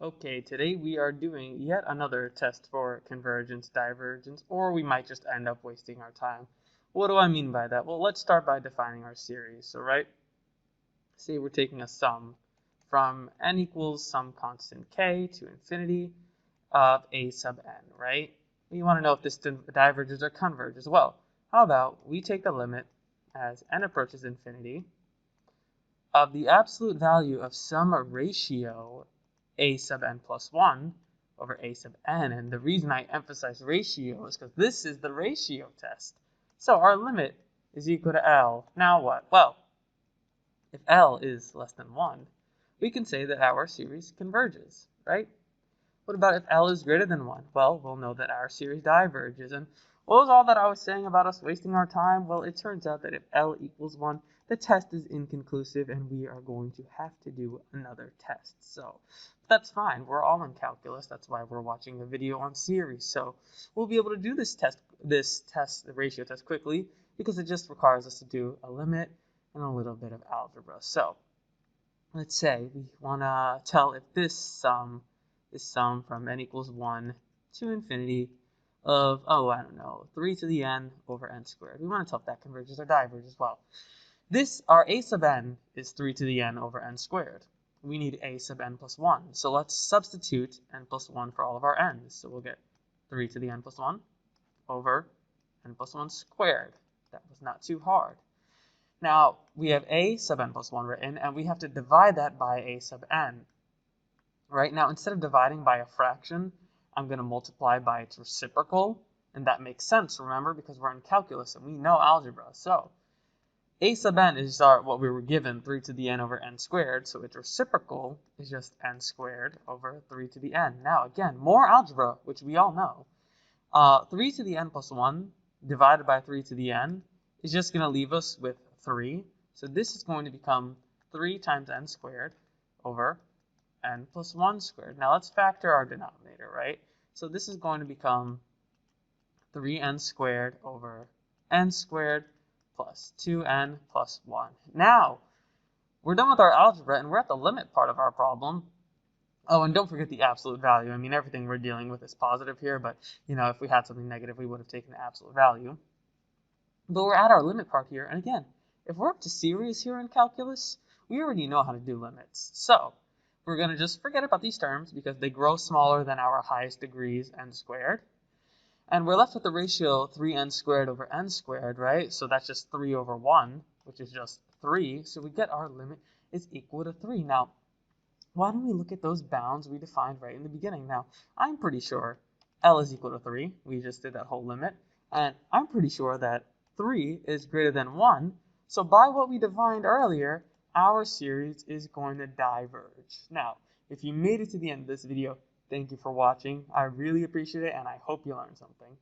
Okay, today we are doing yet another test for convergence, divergence, or we might just end up wasting our time. What do I mean by that? Well, let's start by defining our series. So, right, say we're taking a sum from n equals some constant k to infinity of a sub n, right? We want to know if this diverges or converges. Well, how about we take the limit as n approaches infinity of the absolute value of some ratio a sub n plus 1 over a sub n. And the reason I emphasize ratio is because this is the ratio test. So our limit is equal to L. Now what? Well, if L is less than 1, we can say that our series converges, right? What about if L is greater than 1? Well, we'll know that our series diverges. And what was all that I was saying about us wasting our time? Well, it turns out that if L equals 1, the test is inconclusive and we are going to have to do another test. So that's fine. We're all in calculus. That's why we're watching a video on series. So we'll be able to do this test, the ratio test quickly because it just requires us to do a limit and a little bit of algebra. So let's say we want to tell if this sum from n equals 1 to infinity of, I don't know, 3 to the n over n squared. We want to tell if that converges or diverges. Well, our a sub n is 3 to the n over n squared. We need a sub n plus 1. So let's substitute n plus 1 for all of our n's. So we'll get 3 to the n plus 1 over n plus 1 squared. That was not too hard. Now, we have a sub n plus 1 written, and we have to divide that by a sub n. Right now, instead of dividing by a fraction, I'm going to multiply by its reciprocal, and that makes sense, remember, because we're in calculus and we know algebra. So a sub n is what we were given, 3 to the n over n squared, so its reciprocal is just n squared over 3 to the n. Now, again, more algebra, which we all know. 3 to the n plus 1 divided by 3 to the n is just going to leave us with 3. So this is going to become 3 times n squared over n plus 1 squared. Now let's factor our denominator, right? So this is going to become 3n squared over n squared plus 2n plus 1. Now, we're done with our algebra, and we're at the limit part of our problem. Oh, and don't forget the absolute value. I mean, everything we're dealing with is positive here, but, if we had something negative, we would have taken the absolute value. But we're at our limit part here, and again, if we're up to series here in calculus, we already know how to do limits. So we're going to just forget about these terms because they grow smaller than our highest degrees n squared. And we're left with the ratio 3n squared over n squared, right? So that's just 3 over 1, which is just 3. So we get our limit is equal to 3. Now, why don't we look at those bounds we defined right in the beginning? Now, I'm pretty sure L is equal to 3. We just did that whole limit. And I'm pretty sure that 3 is greater than 1. So by what we defined earlier, our series is going to diverge. Now, if you made it to the end of this video, thank you for watching. I really appreciate it, and I hope you learned something.